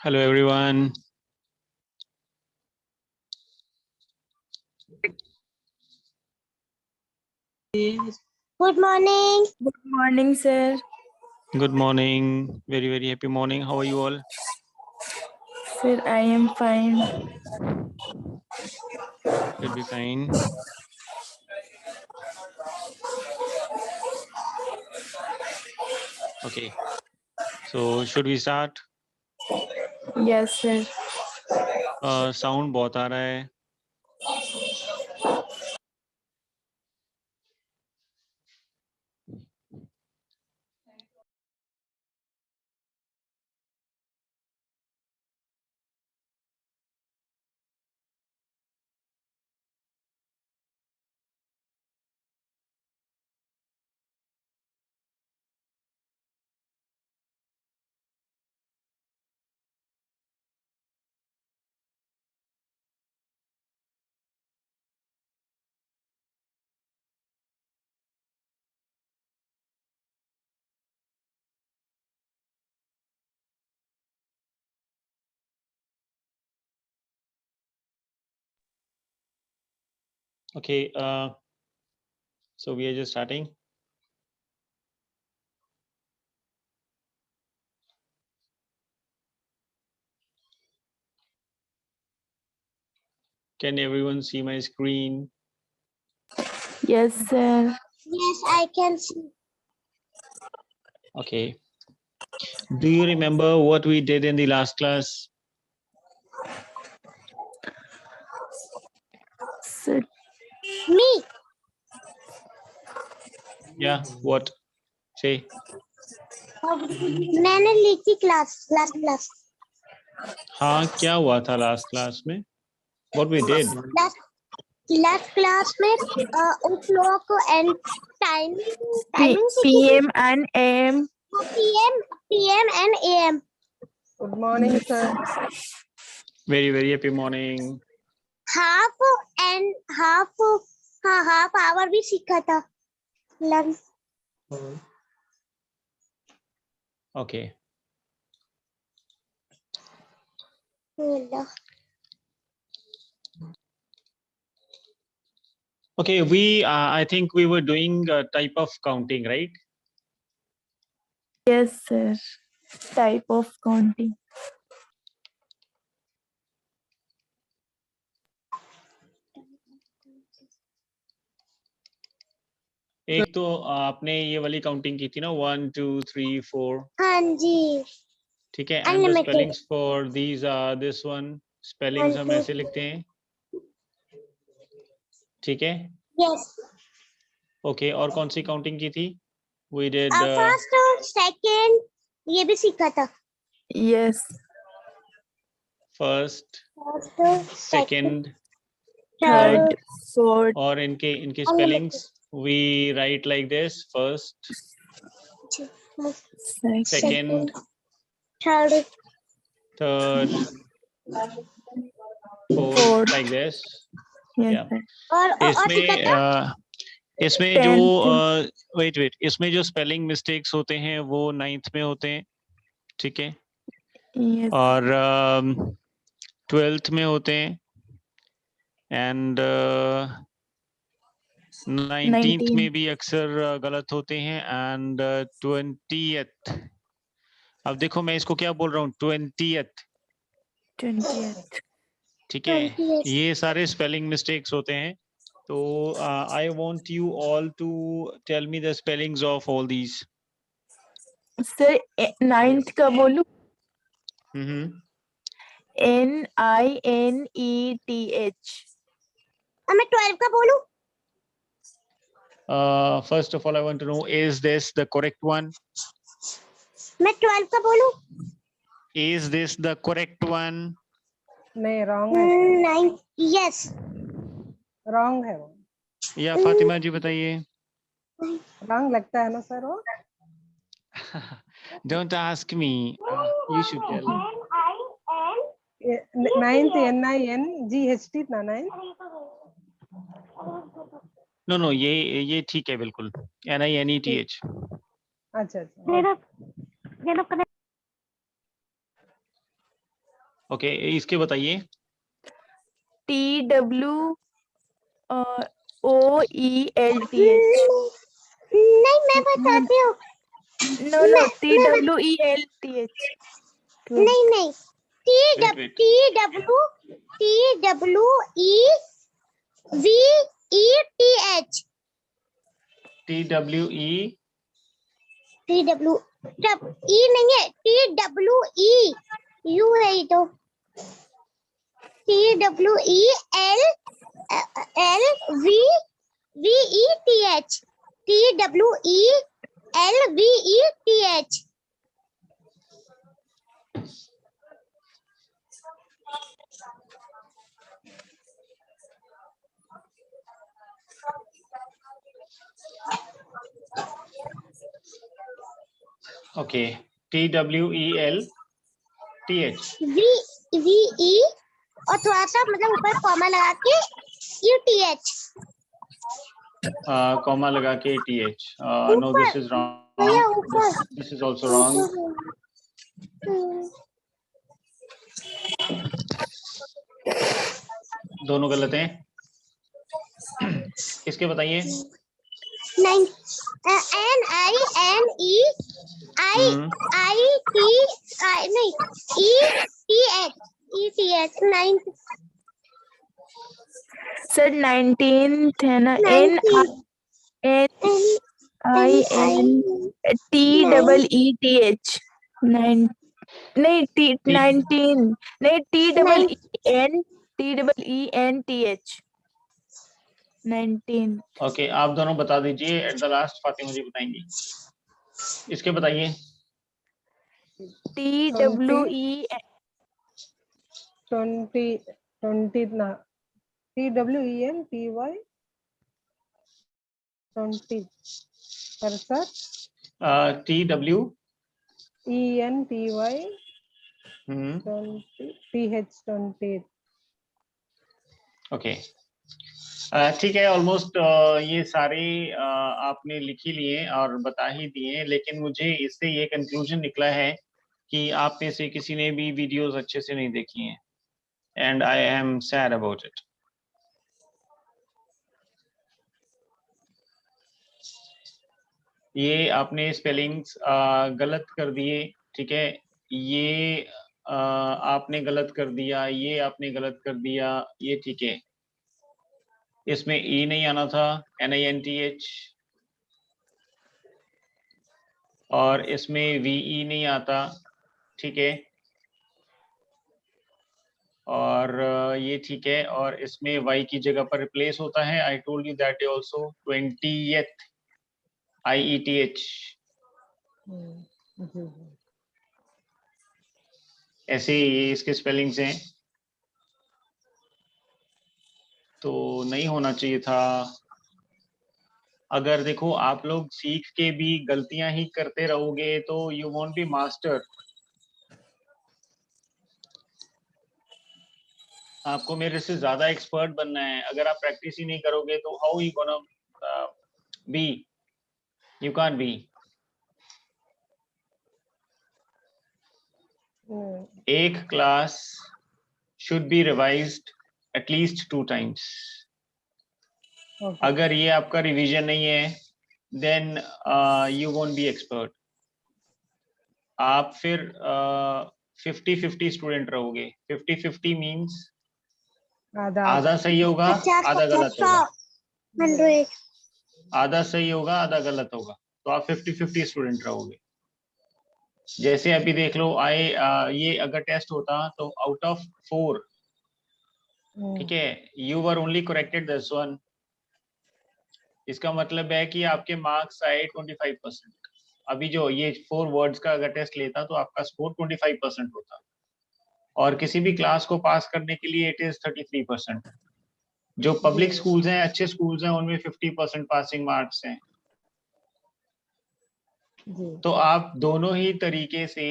Hello everyone. Good morning. Good morning, sir. Good morning. Very happy morning. How are you all? Sir, I am fine. Should be fine. Okay. So should we start? Yes, sir. Sound बहुत आ रहा है. Okay. So we are just starting. Can everyone see my screen? Yes, sir. Yes, I can see. Okay. Do you remember what we did in the last class? Sir, Me. Yeah. What? Say. मैंने लिखी last class. हाँ, क्या हुआ था last class में? What we did? Last class में o'clock and timing PM and AM. PM and AM. Good morning, sir. Very happy morning. Half hour भी सीखा था. Lunch. Okay. Okay. We I think we were doing a type of counting, right? Yes, sir. Type of counting. एक तो आपने ये वाली counting की थी ना 1 2 3 4. हाँ जी. ठीक है. And the Unlimited. spellings for these are this one. Spellings हम ऐसे लिखते हैं. ठीक है. Yes. Okay. और कौन सी काउंटिंग की थी? We did First, second, ये भी सीखा था. Yes. first, First, second, Third, fourth. और इनके spellings we write like this: first, second, third, third, fourth, Fourth. like this. Yes, Yeah. sir. इसमें इसमें जो वेट इसमें जो स्पेलिंग मिस्टेक्स होते हैं वो 9th में होते हैं. ठीक है. Yes. और 12th में होते हैं. एंड 19th में भी अक्सर गलत होते हैं. And 20th. अब देखो मैं इसको क्या बोल रहा हूँ. 20th. 20th. ठीक है. ये सारे स्पेलिंग मिस्टेक्स होते हैं. तो I want you all to tell me the spellings of all these. Sir, 9th का बोलूं? NINETH. मैं 12 का बोलूं? First of all, I want to know, is this the correct one? मैं 12 का बोलूं? Is this the correct one? नहीं, wrong है. 9. Yes. Wrong है वो. या फातिमा जी बताइए. Wrong लगता है ना सर वो? Don't ask me. You should tell. Ninth NINGHT ना 9. No, ये ठीक है बिल्कुल. NINETH. अच्छा. ओके, इसके बताइए। TWOELTH। नहीं मैं बताती हूँ। No no, TWELTH। नहीं नहीं T Wait, wait. W E V E T H TWE T W E नहीं है, TWE यू है ये तो। TWEL L V V E T H TWELVETH। Okay, TWELTH। V E और थोड़ा सा मतलब ऊपर कॉमा लगा के UTH। कॉमा लगा के TH। नो, ऊपर दिस इज भैया रॉन्ग, ऊपर दिस इज आल्सो रॉन्ग। दोनों गलत हैं। इसके बताइए। नहीं NINEIT नाइन्थ सर 19th है ना, NINTEETH। नहीं, T- 19 नहीं, TEENTEENTH 19। ओके, आप दोनों बता दीजिए। एट द लास्ट फातिमा जी बताएंगी। इसके बताइए। TWE 20 ना, TWENTY 20 पर sir, TW ENTY 20। 20 PH 20। Okay, ठीक है। ऑलमोस्ट ये सारे आपने लिख ही लिए और बता ही दिए, लेकिन मुझे इससे ये कंक्लूजन निकला है कि आप में से किसी ने भी वीडियोस अच्छे से नहीं देखी हैं, and I am sad about it. ये आपने स्पेलिंग्स गलत कर दिए, ठीक है। ये आपने गलत कर दिया, ये आपने गलत कर दिया, ये ठीक है। इसमें ई नहीं आना था, NINTH, और इसमें VE नहीं आता, ठीक है। और ये ठीक है, और इसमें Y की जगह पर रिप्लेस होता है। I told you that also 20th IETH। ऐसे ये इसके स्पेलिंग्स हैं, तो नहीं होना चाहिए था। अगर देखो आप लोग सीख के भी गलतियां ही करते रहोगे तो यू वोंट बी मास्टर। आपको मेरे से ज्यादा एक्सपर्ट बनना है। अगर आप प्रैक्टिस ही नहीं करोगे तो how you gonna be, you can't be. एक class should be revised at least 2 times। अगर ये आपका रिवीजन नहीं है then you won't be expert. आप फिर 50-50 स्टूडेंट रहोगे। 50-50 मीन्स आधा सही होगा, आधा गलत होगा। 100 आधा सही होगा, आधा गलत होगा, तो आप 50-50 स्टूडेंट रहोगे। जैसे अभी देख लो, ये अगर टेस्ट होता तो आउट ऑफ 4, ठीक है, you were only corrected this one. इसका मतलब है कि आपके मार्क्स आए 25%। अभी जो ये 4 वर्ड्स का अगर टेस्ट लेता तो आपका स्कोर 25% होता, और किसी भी क्लास को पास करने के लिए इट इज 33%। जो पब्लिक स्कूल्स हैं, अच्छे स्कूल्स हैं, उनमें 50% पासिंग मार्क्स हैं। तो आप दोनों ही तरीके से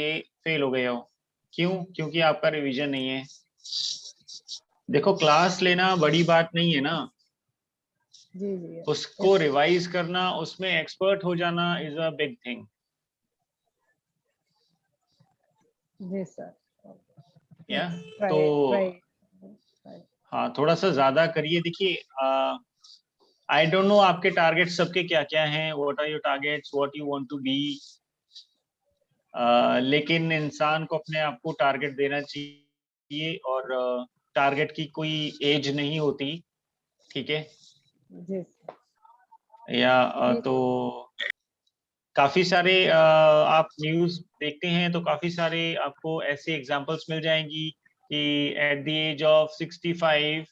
फेल हो गए हो। क्यों? क्योंकि आपका रिवीजन नहीं है। देखो, क्लास लेना बड़ी बात नहीं है ना, उसको रिवाइज करना, उसमें एक्सपर्ट हो जाना इज अ बिग थिंग। जी सर। या Try, तो try. हाँ थोड़ा सा ज्यादा करिए। देखिए आई डोंट नो आपके टारगेट सबके क्या क्या हैं, what are your targets, what you want to be, लेकिन इंसान को अपने आप को टारगेट देना चाहिए और टारगेट की कोई एज नहीं होती, ठीक है। जी sir. या तो काफी सारे आप न्यूज़ देखते हैं तो काफी सारे आपको ऐसे एग्जांपल्स मिल जाएंगी कि एट द एज ऑफ 65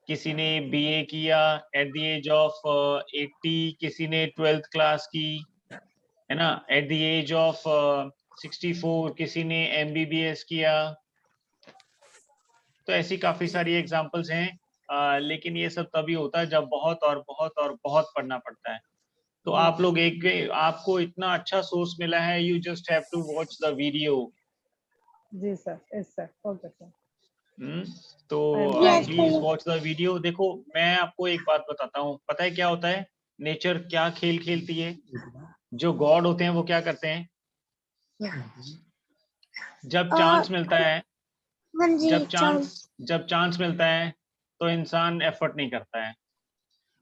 किसी ने बीए किया, एट द एज ऑफ 80 किसी ने 12th क्लास की, है ना, एट द एज ऑफ 64 किसी ने एमबीबीएस किया। तो ऐसी काफी सारी एग्जांपल्स हैं, लेकिन ये सब तभी होता है जब बहुत और बहुत और बहुत पढ़ना पड़ता है। तो आप लोग आपको इतना अच्छा सोर्स मिला है, you just have to watch the video. जी sir. Yes sir. Okay sir. तो Yes, please sir. Watch the video. देखो मैं आपको एक बात बताता हूँ, पता है क्या होता है, नेचर क्या खेल खेलती है। जो गॉड होते हैं वो क्या करते हैं, जब चांस मिलता है, हाँ जी, जब चांस मिलता है तो इंसान एफर्ट नहीं करता है,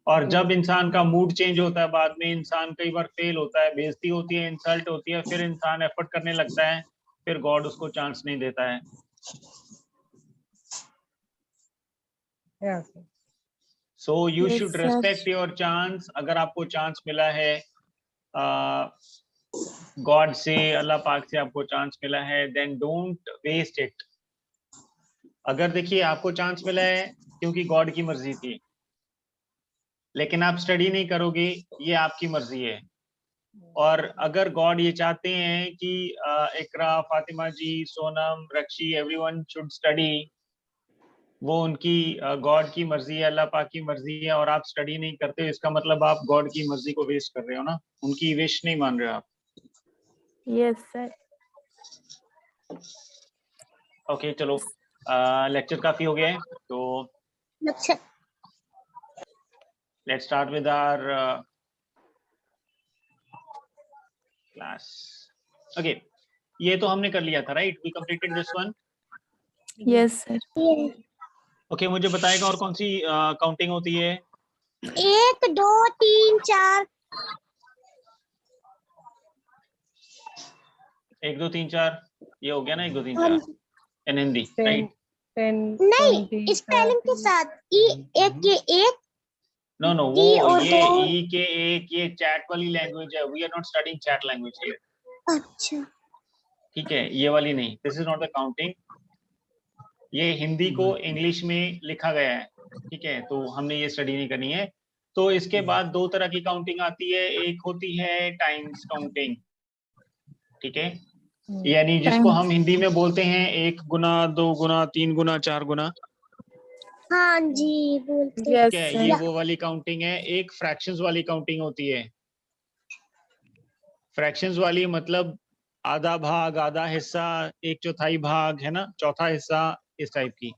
और जब इंसान का मूड चेंज होता है, बाद में इंसान कई बार फेल होता है, बेइज्जती होती है, इंसल्ट होती है, फिर इंसान एफर्ट करने लगता है, फिर गॉड उसको चांस नहीं देता है। Yeah sir. So you Yes, should sir. Respect your chance. अगर आपको चांस मिला है गॉड से, अल्लाह पाक से आपको चांस मिला है, देन डोंट वेस्ट इट। अगर देखिए आपको चांस मिला है क्योंकि गॉड की मर्जी थी, लेकिन आप स्टडी नहीं करोगे, ये आपकी मर्जी है। और अगर गॉड ये चाहते हैं कि इकरा, फातिमा जी, सोनम, रक्षी, एवरीवन शुड स्टडी, वो उनकी गॉड की मर्जी है, अल्लाह पाक की मर्जी है, और आप स्टडी नहीं करते हो, इसका मतलब आप गॉड की मर्जी को वेस्ट कर रहे हो ना, उनकी विश नहीं मान रहे हो आप। Yes, sir. ओके चलो, लेक्चर काफी हो गया है, तो अच्छा, let's start with our class. Okay, ये तो हमने कर लिया था, right, we completed this one. Yes, sir. ये ओके, मुझे बताएगा और कौन सी काउंटिंग होती है। 1 2 3 4 1 2 3 4, ये हो गया ना, 1 2 3 हाँ 4 जी। इन हिंदी, 10, राइट। 10, नहीं, 20, स्पेलिंग के 30. साथ एक ये एक नो नो, ई वो और ये दो। ई के एक, ये चैट वाली लैंग्वेज है, we are not studying chat language here, अच्छा, ठीक है, ये वाली नहीं, this is not the counting. ये हिंदी को इंग्लिश में लिखा गया है, ठीक है, तो हमने ये स्टडी नहीं करनी है। तो इसके बाद दो तरह की काउंटिंग आती है, एक होती है टाइम्स काउंटिंग, ठीक है, यानी जिसको Time. हम हिंदी में बोलते हैं 1 गुना, 2 गुना, 3 गुना, 4 गुना, हाँ जी, बोलते Yes, ठीक है, sir. ये वो वाली काउंटिंग है। एक फ्रैक्शंस वाली काउंटिंग होती है। फ्रैक्शंस वाली मतलब आधा भाग, आधा हिस्सा, 1/4 भाग, है ना, चौथा हिस्सा, इस टाइप की।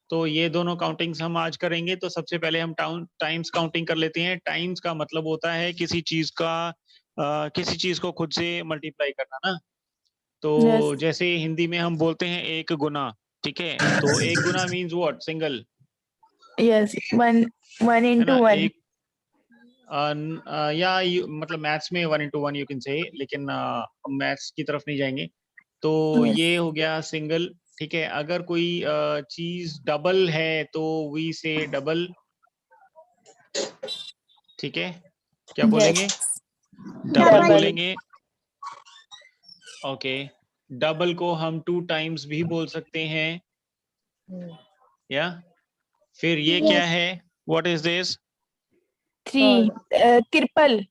तो ये दोनों काउंटिंग्स हम आज करेंगे। तो सबसे पहले हम टाइम्स काउंटिंग कर लेते हैं। टाइम्स का मतलब होता है किसी चीज का किसी चीज को खुद से मल्टीप्लाई करना ना। तो Yes. जैसे हिंदी में हम बोलते हैं 1 गुना, ठीक है, तो 1 गुना means what, single, Yes. One है into ना, one. एक या मतलब मैथ्स में 1 into 1 यू कैन से, लेकिन हम मैथ्स की तरफ नहीं जाएंगे। तो Yes. ये हो गया सिंगल, ठीक है। अगर कोई चीज डबल है तो वी से डबल, ठीक है, क्या बोलेंगे, Yes. Double Double. बोलेंगे। ओके, डबल को हम 2 टाइम्स भी बोल सकते हैं, या फिर ये क्या Yes. है, what is this, Three. Triple.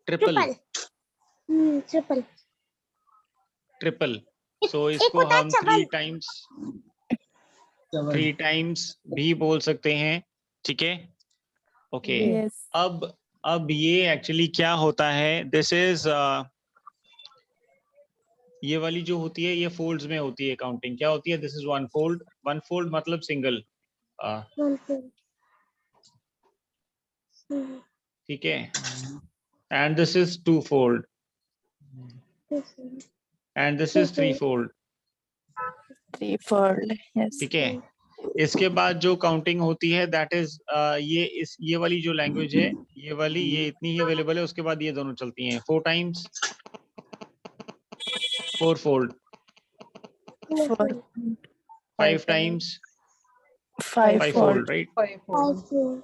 Triple, triple. Triple. So एक इसको होता है हम चवल। 3 टाइम्स भी बोल सकते हैं, ठीक है। Okay, Yes. अब ये एक्चुअली क्या होता है, दिस इज ये वाली जो होती है ये फोल्ड्स में होती है काउंटिंग। क्या होती है, दिस इज 1 फोल्ड, 1 फोल्ड मतलब सिंगल, ठीक है, and this is 2 fold, and this is 3 fold, 3 fold. Yes. ठीक है, इसके बाद जो काउंटिंग होती है दैट इज ये वाली जो लैंग्वेज है, ये वाली, ये इतनी ही अवेलेबल है। उसके बाद ये दोनों चलती हैं 4 times, 4 fold, 4 5 times, 5 5 fold. Fold, right, 5 fold.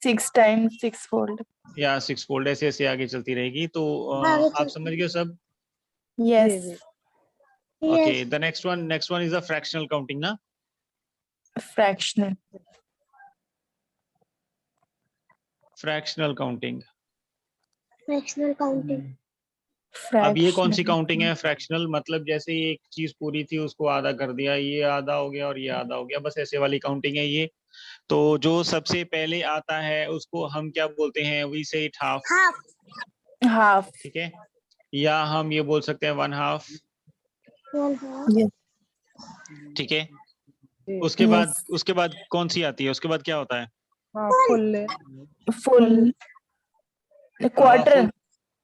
6 times 6 fold. या 6 फोल्ड, ऐसे ऐसे आगे चलती रहेगी। तो आगे आप चलती समझ गए सब? Yes. जी, okay, the next one is a fractional counting ना। Fractional. Fractional counting, fractional counting. अब ये कौन सी Fractional. काउंटिंग है? फ्रैक्शनल मतलब जैसे ये एक चीज पूरी थी उसको आधा कर दिया, ये आधा हो गया और ये आधा हो गया, बस ऐसे वाली काउंटिंग है ये। तो जो सबसे पहले आता है उसको हम क्या बोलते हैं? वी से इट हाफ, हाफ। Half. ठीक है, या हम ये बोल सकते हैं 1/2, 1/2। Yes. ठीक है। जी। उसके बाद कौन सी आती है? उसके बाद क्या होता है? हाँ, फुल Full. Quarter.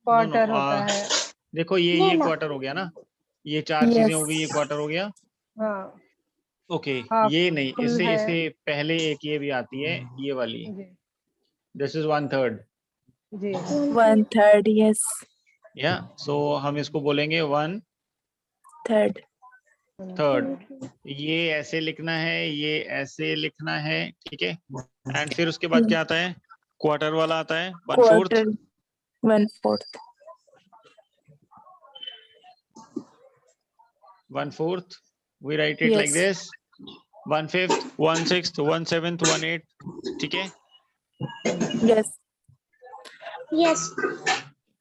क्वार्टर होता है। देखो ये नहीं ना। क्वार्टर हो गया ना, ये 4 Yes. चीजें हो गई, ये क्वार्टर हो गया। हाँ, ओके, हाफ ये नहीं, फुल इससे है। इससे पहले एक ये भी आती है, ये वाली, जी, दिस इज 1/3, जी, 1/3. Yes. या सो हम इसको बोलेंगे 1/3। 3rd. ये ऐसे लिखना है, ये ऐसे लिखना है, ठीक है। एंड फिर उसके बाद क्या आता है? क्वार्टर वाला आता है, 1/4, Quarter. 1/4. 1/4, we write it like Yes. this, 1/5, 1/6, 1/7, 1/8, ठीक है। Yes. यस।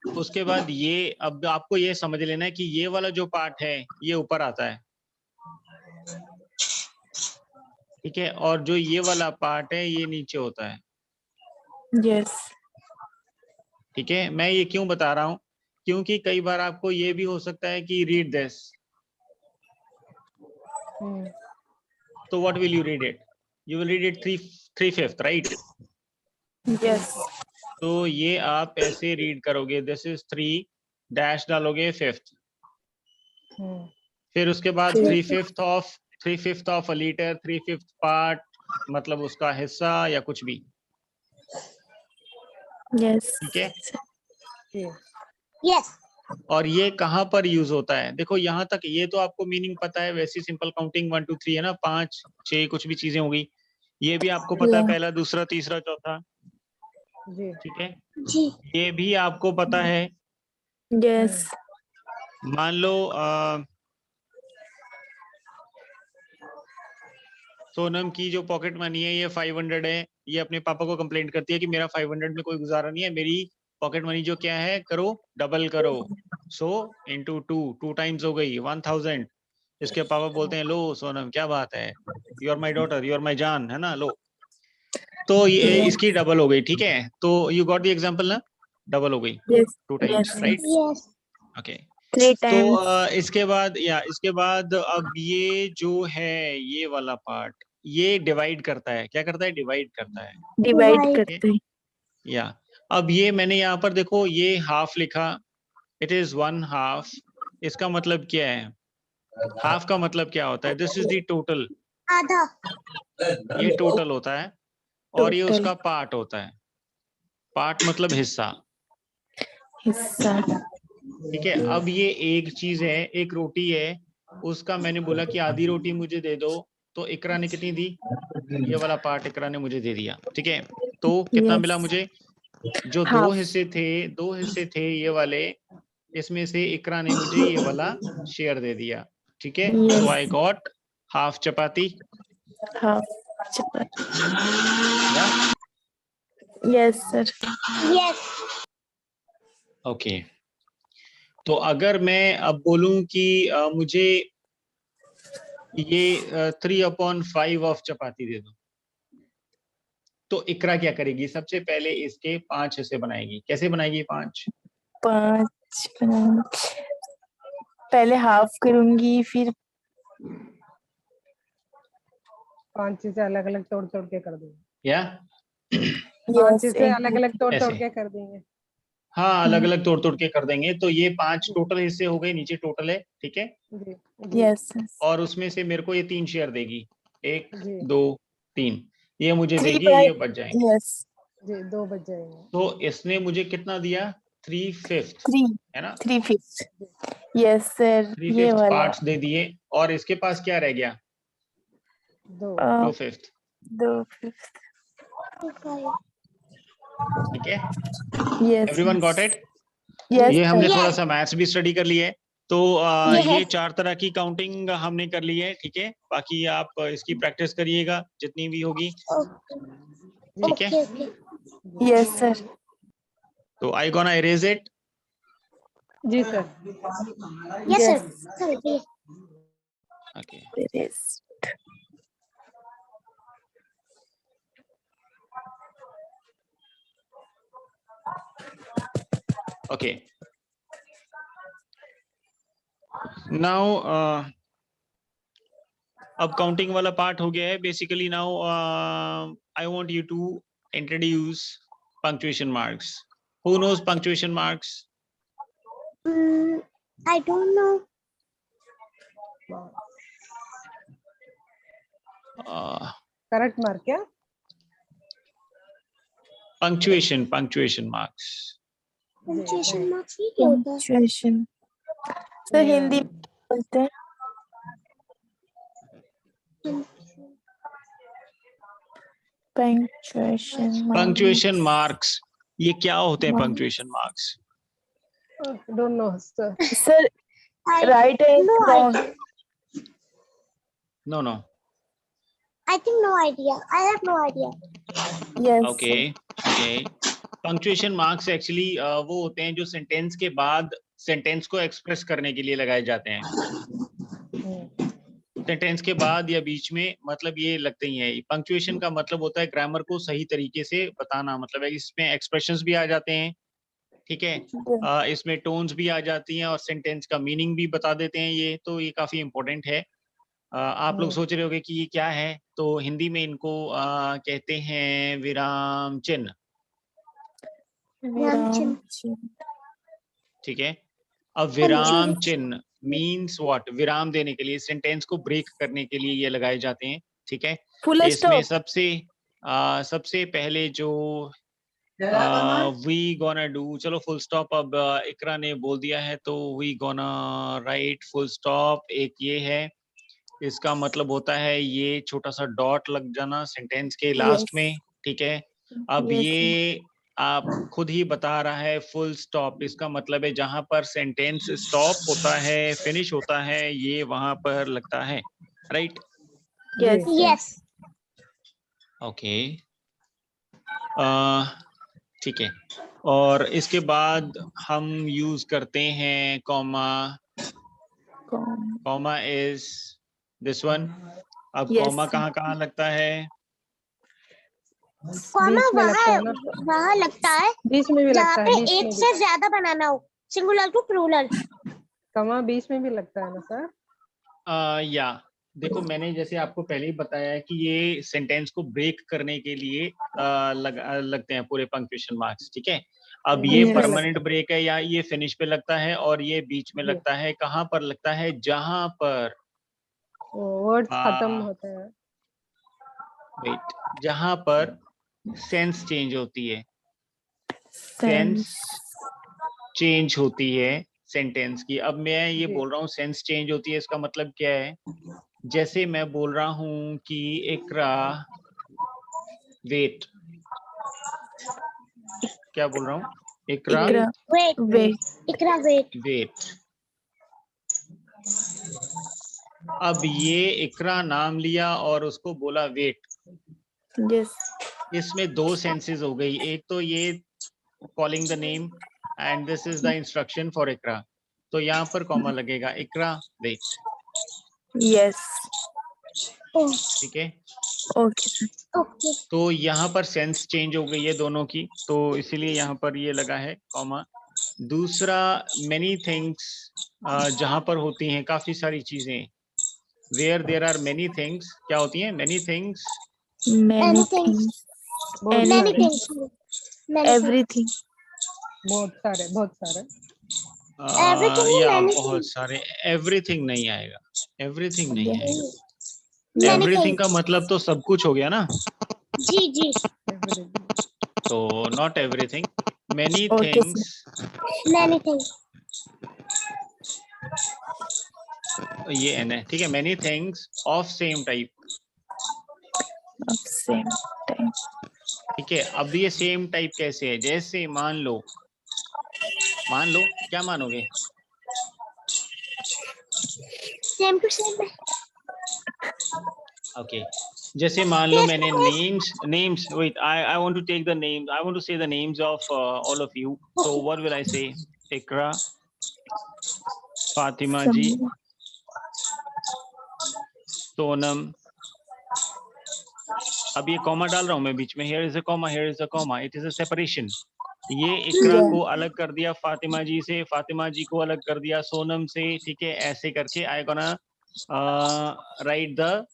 उसके बाद ये, अब आपको ये समझ लेना है कि ये वाला जो पार्ट है ये ऊपर आता है, ठीक है, और जो ये वाला पार्ट है ये नीचे होता है, Yes. ठीक है। मैं ये क्यों बता रहा हूँ? क्योंकि कई बार आपको ये भी हो सकता है कि रीड दिस, तो what will you read it? You will read it 3/5, right? Yes. तो ये आप ऐसे रीड करोगे, दिस इज 3 डैश डालोगे 5th, फिर उसके बाद 3/5 ऑफ अ लीटर, 3/5 पार्ट, मतलब उसका हिस्सा या कुछ भी, Yes. ठीक है। जी, यस। और ये कहाँ पर यूज होता है? देखो यहाँ तक ये तो आपको मीनिंग पता है, वैसी सिंपल काउंटिंग 1 2 3 है ना, 5 6 कुछ भी चीजें हो गई, ये भी आपको पता है, Yeah. पहला दूसरा तीसरा चौथा, जी, ठीक है। जी। ये भी आपको पता है। Yes. मान लो सोनम की जो पॉकेट मनी है ये 500 है, ये अपने पापा को कंप्लेंट करती है कि मेरा 500 में कोई गुजारा नहीं है, मेरी पॉकेट मनी जो क्या है, करो डबल करो, सो इनटू 2 टाइम्स हो गई 1000। इसके पापा बोलते हैं, लो सोनम क्या बात है, you are my daughter, you are my जान, है ना, लो। तो ये इसकी डबल हो गई, ठीक है। तो यू गॉट द एग्जांपल ना, डबल हो गई Yes. 2 times, Yes. Right? Yes. Okay. 3 तो times. इसके बाद अब ये जो है ये वाला पार्ट, ये डिवाइड करता है, क्या करता है? डिवाइड करता है, Divide Divide. करते हैं. या अब ये मैंने यहाँ पर देखो ये हाफ लिखा, इट इज 1/2, इसका मतलब क्या है? हाफ का मतलब क्या होता है? दिस इज द टोटल, आधा। ये टोटल होता है, और ये Total. उसका पार्ट होता है, पार्ट मतलब हिस्सा, हिस्सा. ठीक है। अब ये एक चीज है, एक रोटी है, उसका मैंने बोला कि आधी रोटी मुझे दे दो, तो इकरा ने कितनी दी? ये वाला पार्ट इकरा ने मुझे दे दिया, ठीक है। तो कितना Yes. मिला मुझे? जो दो Half. हिस्से थे ये वाले, इसमें से इकरा ने मुझे ये वाला शेयर दे दिया, ठीक है। Yes. So I got half chapati, Half. Chapati. या Yes, sir. यस। ओके। तो अगर मैं अब बोलूं कि मुझे ये 3/5 ऑफ चपाती दे दो, तो इकरा क्या करेगी? सबसे पहले इसके 5 हिस्से बनाएगी। कैसे बनाएगी 5? 5 पहले हाफ करूंगी, फिर 5 चीजें अलग अलग तोड़ तोड़ के कर देंगे। या 5 yes, चीजें अलग अलग तोड़ तोड़ ऐसे, के कर देंगे। हाँ, अलग अलग तोड़ तोड़ के कर देंगे। तो ये 5 टोटल हिस्से हो गए, नीचे टोटल है, ठीक है। जी जी यस और उसमें से मेरे को ये 3 शेयर देगी, 1 जी 2 3, ये मुझे 3 देगी, बाय ये बच जाएंगे। यस जी 2 बज जाएंगे। तो इसने मुझे कितना दिया, 3/5, 3 है ना। 3/5 यस सर, ये 3/5 वाला पार्ट्स दे दिए, और इसके पास क्या रह गया, 2 2/5, 2/5 ठीक है। Yes everyone got it. Yes ये हमने सर थोड़ा Yes. सा मैथ्स भी स्टडी कर लिया है। तो Yes. ये 4 तरह की काउंटिंग हमने कर ली है, ठीक है। बाकी आप इसकी प्रैक्टिस करिएगा जितनी भी होगी, Okay. ठीक है। Okay. Okay. यस सर तो आई गोना इरेज इट। जी sir. Yes, sir. Sir, please. Okay, yes okay. Now अब काउंटिंग वाला पार्ट हो गया है। Basically now I want you to introduce punctuation marks. Who knows punctuation marks? I don't know. Correct mark क्या? Punctuation marks. Punctuation marks ये क्या होता है? पंक्चुएशन सर हिंदी में बोलते हैं पंक्चुएशन मार्क्स, ये क्या होते हैं punctuation marks? Don't know sir. Sir I right and no wrong idea. No I think no idea. I have no idea. Yes okay okay. Punctuation marks actually वो होते हैं जो सेंटेंस के बाद सेंटेंस को एक्सप्रेस करने के लिए लगाए जाते हैं। सेंटेंस के बाद या बीच में, मतलब ये लगते ही हैं। पंक्चुएशन का मतलब होता है ग्रामर को सही तरीके से बताना, मतलब है इसमें एक्सप्रेशंस भी आ जाते हैं, ठीक है। इसमें टोन्स भी आ जाती हैं और सेंटेंस का मीनिंग भी बता देते हैं। ये तो ये काफी इंपॉर्टेंट है। आप लोग सोच रहे होंगे कि ये क्या है, तो हिंदी में इनको कहते हैं विराम चिन्ह, विराम ठीक है। अब विराम चिन्ह मीन्स व्हाट, विराम देने के लिए, सेंटेंस को ब्रेक करने के लिए ये लगाए जाते हैं, ठीक है। फुल इसमें स्टॉप सबसे पहले जो वी गोना डू, चलो फुल स्टॉप अब इकरा ने बोल दिया है तो we gonna write full stop. एक ये है, इसका मतलब होता है ये छोटा सा डॉट लग जाना सेंटेंस के लास्ट में, ठीक है। अब ये आप खुद ही बता रहा है फुल स्टॉप, इसका मतलब है जहां पर सेंटेंस स्टॉप होता है, फिनिश होता है, ये वहां पर लगता है, राइट। Yes Yes. ओके, ठीक है। और इसके बाद हम यूज करते हैं comma. Comma is this one. अब Yes. कॉमा कहाँ कहाँ लगता है? कॉमा बीच में लगता है ना? वहाँ लगता है बीच में भी जहाँ लगता है, पे बीच एक में से ज्यादा बनाना हो, सिंगुलर टू प्लूरल। कमा बीच में भी लगता है ना सर? या देखो, मैंने जैसे आपको पहले ही बताया है कि ये सेंटेंस को ब्रेक करने के लिए लगते हैं पूरे पंक्चुएशन मार्क्स, ठीक है। अब ये Yes. परमानेंट ब्रेक है या ये फिनिश पे लगता है, और ये बीच में जी। लगता है। कहाँ पर लगता है? जहां पर वर्ड्स खत्म होते हैं। वेट, जहां पर सेंस चेंज होती है, सेंस चेंज होती है सेंटेंस की। अब मैं ये जी। बोल रहा हूँ सेंस चेंज होती है, इसका मतलब क्या है? जैसे मैं बोल रहा हूँ कि इकरा वेट, क्या बोल रहा हूँ? इकरा इकरा वेट, वेट इकरा वेट। वेट। अब ये इकरा नाम लिया और उसको बोला वेट, यस इसमें दो सेंसेस हो गई। एक तो ये calling the name and this is the instruction for Iqra, तो यहाँ पर कॉमा लगेगा, इकरा वेट, यस ठीक है। Okay okay. तो यहाँ पर सेंस चेंज हो गई है दोनों की, तो इसीलिए यहाँ पर ये लगा है कॉमा। दूसरा, मेनी थिंग्स, जहां पर होती हैं काफी सारी चीजें, where there are many things, क्या होती हैं? Many things, many Many things. Things बहुत Many सारे। Anything things. Many things. Everything बहुत सारे Everything या and बहुत anything. सारे, एवरीथिंग नहीं आएगा, एवरीथिंग नहीं Yes. आएगा। Many everything things. का मतलब तो सब कुछ हो गया ना, जी everything. तो not everything, many Okay, things, many things. ये एन है, ठीक है, many things of same type, of same time. ठीक है। अब ये सेम टाइप कैसे है, जैसे मान लो क्या मानोगे, Same to same. ओके जैसे मान लो मैंने names wait, I want to take the names, I want to say the names of all of you, so what will I say, Iqra, Fatima ji, Some, Sonam. अब ये कॉमा डाल रहा हूं मैं बीच में, here is a comma, here is a comma, it is a separation. ये इकरा Yeah. को अलग कर दिया फातिमा जी से, फातिमा जी को अलग कर दिया सोनम से, ठीक है, ऐसे करके आई गोना राइट द,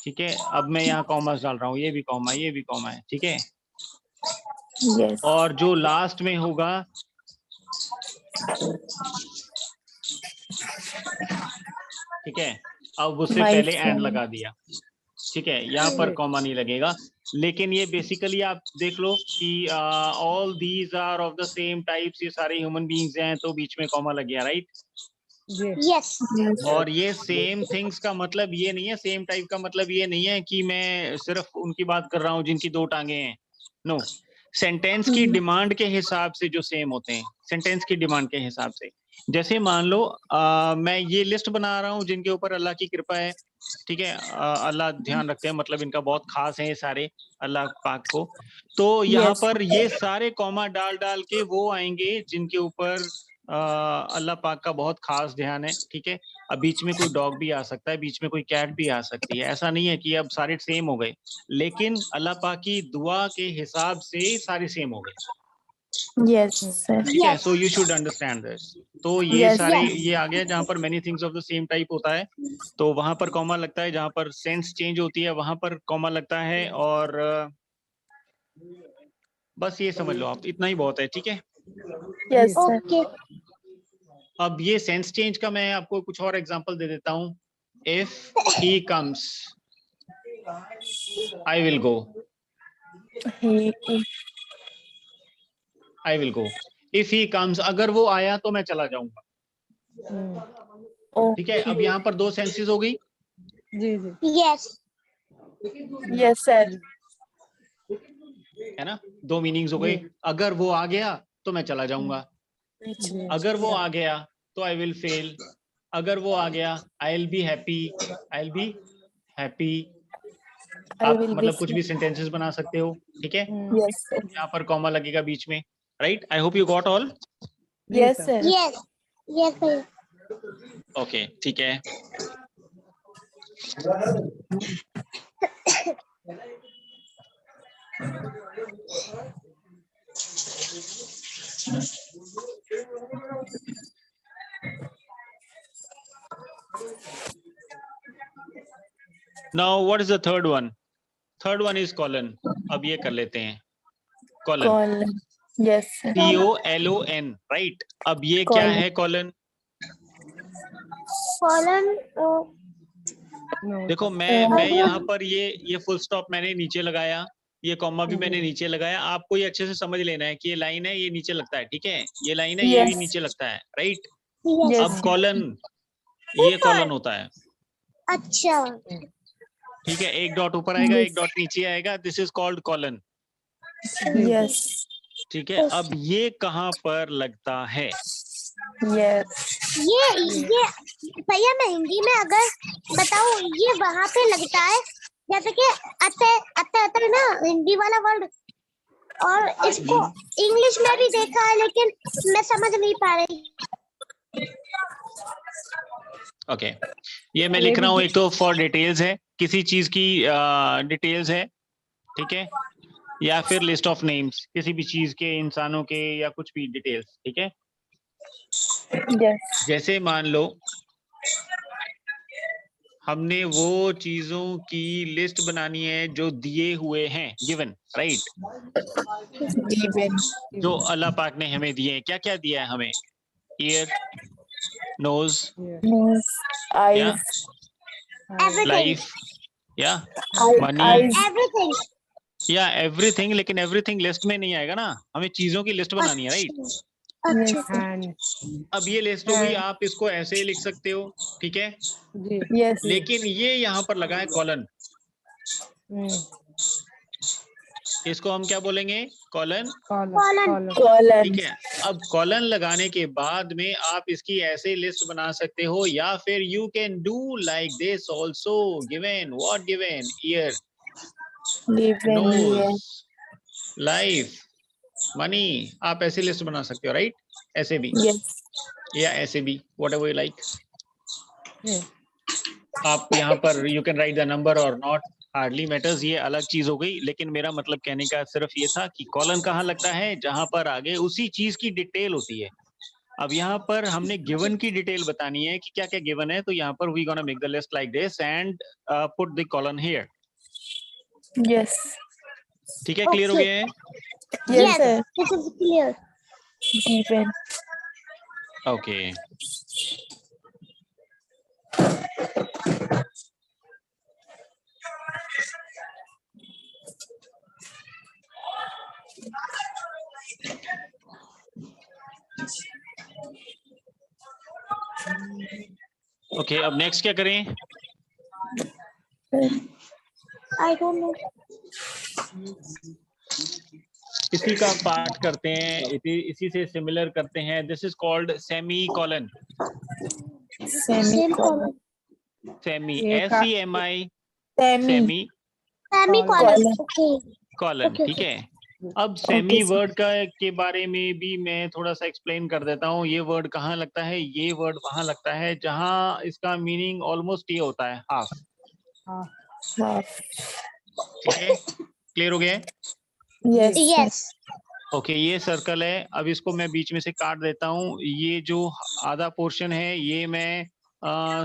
ठीक है। अब मैं यहाँ कॉमर्स डाल रहा हूँ, ये भी कॉमा, ये भी कॉमा है, ठीक है। yes. और जो लास्ट में होगा, ठीक है, अब उससे My पहले एंड friend. लगा दिया, ठीक है, यहाँ पर कॉमा नहीं लगेगा। लेकिन ये बेसिकली आप देख लो कि all these are of the same types, ये सारे ह्यूमन बीइंग्स हैं, तो बीच में कॉमा लग गया, राइट। जी Yes. Yes. और ये सेम थिंग्स का मतलब ये नहीं है, सेम टाइप का मतलब ये नहीं है कि मैं सिर्फ उनकी बात कर रहा हूँ जिनकी दो टांगे हैं, नो। सेंटेंस की डिमांड के हिसाब से जो सेम होते हैं, सेंटेंस की डिमांड के हिसाब से। जैसे मान लो मैं ये लिस्ट बना रहा हूँ जिनके ऊपर अल्लाह की कृपा है, ठीक है, अल्लाह ध्यान रखते हैं, मतलब इनका बहुत खास है ये सारे, अल्लाह पाक को। तो यहाँ Yes. पर ये सारे कॉमा डाल डाल के वो आएंगे जिनके ऊपर अल्लाह पाक का बहुत खास ध्यान है, ठीक है। अब बीच में कोई डॉग भी आ सकता है, बीच में कोई कैट भी आ सकती है, ऐसा नहीं है कि अब सारे सेम हो गए, लेकिन अल्लाह पाक की दुआ के हिसाब से सारे सेम हो गए, Yes, sir. ठीक है। Yes. So you should understand this. तो ये Yes. सारे Yes. ये आ गया जहाँ पर many things of the same type होता है, तो वहां पर कॉमा लगता है, जहाँ पर सेंस चेंज होती है वहां पर कॉमा लगता है, और बस ये समझ लो आप, इतना ही बहुत है, ठीक है। Yes, sir. Okay. अब ये सेंस चेंज का मैं आपको कुछ और एग्जांपल दे देता हूँ। If he comes I will go, He, I will go. If he comes, अगर वो आया तो मैं चला जाऊंगा, ठीक है। अब okay. यहाँ पर दो सेंसेस हो गई, जी जी Yes. Yes, sir. है ना, दो मीनिंग्स हो गई। अगर वो आ गया तो मैं चला जाऊंगा, जी अगर वो आ गया तो आई विल फेल, अगर वो आ गया I will be happy, I will be happy. I आप will be मतलब कुछ भी free. सेंटेंसेस बना सकते हो, ठीक है। Yes, sir. यहाँ पर कॉमा लगेगा बीच में, right. I hope you got all. Yes, sir. Yes. Yes. Sir. Okay, ठीक है। Now what is the third one? Third one is colon. अब ये कर लेते हैं, colon, Colon. Yes, sir. COLON, right. अब ये क्या Colon. है कॉलन? Colon. नो देखो मैं यहाँ पर ये फुल स्टॉप मैंने नीचे लगाया, ये कॉमा भी मैंने नीचे लगाया, आपको ये अच्छे से समझ लेना है कि ये लाइन है, ये नीचे लगता है, ठीक है, ये लाइन है, ये भी Yes. नीचे लगता है, राइट। Yes. अब Yes. कॉलन, ये ऊपर। कॉलन होता है, अच्छा। ठीक है, एक डॉट ऊपर आएगा, एक डॉट नीचे आएगा, this is called colon, Yes. ठीक है। अब ये कहाँ पर लगता है? Yes. ये भैया मैं हिंदी में अगर बताऊं, ये वहां पे लगता है जैसे कि अते अते अते ना, हिंदी वाला वर्ड, और इसको इंग्लिश में भी देखा है लेकिन मैं समझ नहीं पा रही। ओके ये मैं लिख रहा हूँ, एक तो फॉर डिटेल्स है, किसी चीज की डिटेल्स है, ठीक है, या फिर लिस्ट ऑफ नेम्स, किसी भी चीज के, इंसानों के, या कुछ भी डिटेल्स, ठीक है। Yes. जैसे मान लो हमने वो चीजों की लिस्ट बनानी है जो दिए हुए हैं, गिवन, राइट? given, जो अल्लाह पाक ने हमें दिए हैं। क्या क्या दिया है हमें? Ear, nose, Yeah. nose, या eyes, Everything. लाइफ, या मनी, eyes, Everything. या एवरीथिंग। लेकिन एवरीथिंग लिस्ट में नहीं आएगा ना, हमें चीजों की लिस्ट बनानी है, राइट? अच्छा। yes, And अब ये लिस्ट हो गई, आप इसको ऐसे ही लिख सकते हो, ठीक है? जी yes, लेकिन ये यहाँ पर लगा है कॉलन, हम्म, इसको हम क्या बोलेंगे? Colon, column Colon. column colon, ठीक है? अब कॉलन लगाने के बाद में आप इसकी ऐसे लिस्ट बना सकते हो, या फिर you can do like this also. Given, what given? Ear, given, nose, yes, life, money. आप ऐसे लिस्ट बना सकते हो, राइट? ऐसे भी yes, या ऐसे भी, व्हाटएवर यू लाइक। Yeah. आप यहाँ पर you can write the number और नॉट, हार्डली मैटर्स, ये अलग चीज हो गई। लेकिन मेरा मतलब कहने का सिर्फ ये था कि कॉलन कहाँ लगता है? जहां पर आगे उसी चीज की डिटेल होती है। अब यहाँ पर हमने गिवन की डिटेल बतानी है कि क्या क्या गिवन है, तो यहाँ पर we gonna make the list like this and put the colon here. yes, ठीक है, क्लियर हो Okay. गया है? yes, sir, This is clear. given, okay okay, अब नेक्स्ट क्या करें? I don't know. इसी का पार्ट करते हैं, इसी से सिमिलर करते हैं। This is called semi colon. semicolon, semi, एक आ- SEMI, semi, semi Semicolon. Colon. Okay. Colon, Okay, ठीक okay. है? अब सेमी sir. वर्ड का के बारे में भी मैं थोड़ा सा एक्सप्लेन कर देता हूँ। ये वर्ड कहाँ लगता है? ये वर्ड वहां लगता है जहां इसका मीनिंग ऑलमोस्ट ये होता है, हाफ। हाँ, half, ठीक है, क्लियर हो गया है? yes, sir. Yes. ओके, ये सर्कल है। अब इसको मैं बीच में से काट देता हूँ। ये जो आधा पोर्शन है ये मैं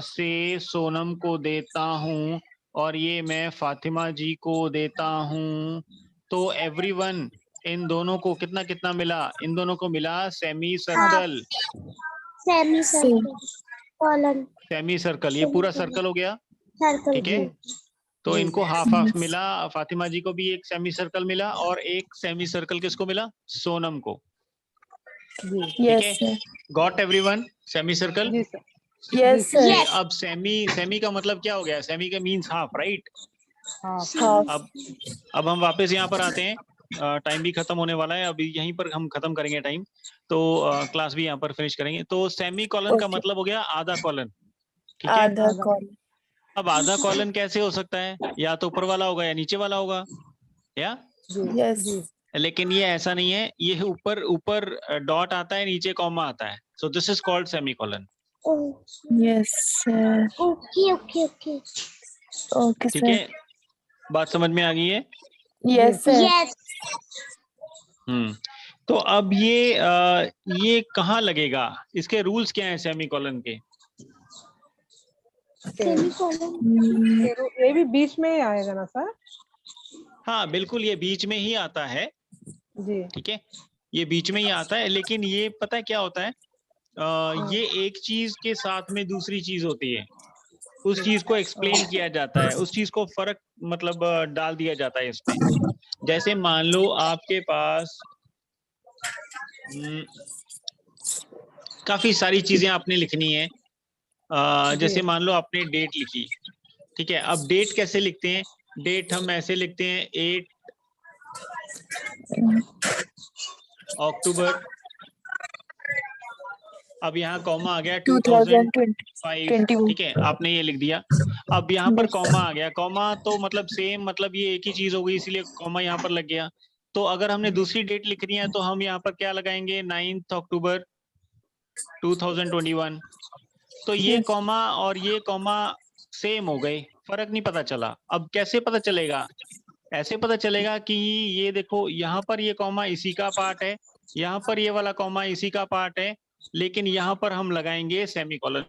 से सोनम को देता हूँ, और ये मैं फातिमा जी को देता हूँ। तो एवरीवन, इन दोनों को कितना कितना मिला? इन दोनों को मिला semi circle. Semicircle. Colon. Semi circle, ये पूरा सर्कल हो गया, Circle. ठीक है? तो इनको हाफ हाफ मिला। फातिमा जी को भी एक सेमी सर्कल मिला, और एक सेमी सर्कल किसको मिला? सोनम को। जी Yes, है? sir. Got everyone? Semi circle. जी सर Yes, sir. Yes. अब सेमी का मतलब क्या हो गया? सेमी का मीन्स हाफ, राइट? हाँ Half. अब हम वापस यहाँ पर आते हैं। टाइम भी खत्म होने वाला है, अभी यहीं पर हम खत्म करेंगे टाइम, तो क्लास भी यहाँ पर फिनिश करेंगे। तो सेमी कॉलन का Okay. मतलब हो गया आधा कॉलन, ठीक है? Other colon. अब आधा कॉलन कैसे हो सकता है? या तो ऊपर वाला होगा या नीचे वाला होगा, या? जी Yes. जी लेकिन ये ऐसा नहीं है, ये ऊपर ऊपर डॉट आता है, नीचे कॉमा आता है। So this is called semi colon, Oh. Yes, sir. Okay, okay, okay. Okay, ठीक sir. है? बात समझ में आ गई है? Yes, sir. Yes. तो अब ये कहाँ लगेगा? इसके रूल्स क्या हैं सेमी कॉलन के? Semicolon. Hmm. ये भी बीच में ही आएगा ना सर? हाँ बिल्कुल, ये बीच में ही आता है, जी ठीक है? ये बीच में ही आता है, लेकिन ये पता है क्या होता है? ये एक चीज के साथ में दूसरी चीज होती है, उस चीज को एक्सप्लेन किया जाता है, उस चीज को फर्क मतलब डाल दिया जाता है इसमें। जैसे मान लो आपके पास काफी सारी चीजें आपने लिखनी है। जैसे मान लो आपने डेट लिखी, ठीक है? अब डेट कैसे लिखते हैं? डेट हम ऐसे लिखते हैं 8 अक्टूबर। अब यहाँ कॉमा आ गया 2025, ठीक है? आपने ये लिख दिया। अब यहाँ पर कॉमा आ गया, कॉमा तो मतलब सेम, मतलब ये एक ही चीज हो गई, इसलिए कॉमा यहाँ पर लग गया। तो अगर हमने दूसरी डेट लिखनी है तो हम यहाँ पर क्या लगाएंगे? 9 अक्टूबर 2021। तो ये कॉमा और ये कॉमा सेम हो गए, फर्क नहीं पता चला। अब कैसे पता चलेगा? ऐसे पता चलेगा कि ये देखो, यहाँ पर ये कॉमा इसी का पार्ट है, यहाँ पर ये वाला कॉमा इसी का पार्ट है, लेकिन यहाँ पर हम लगाएंगे सेमीकोलन।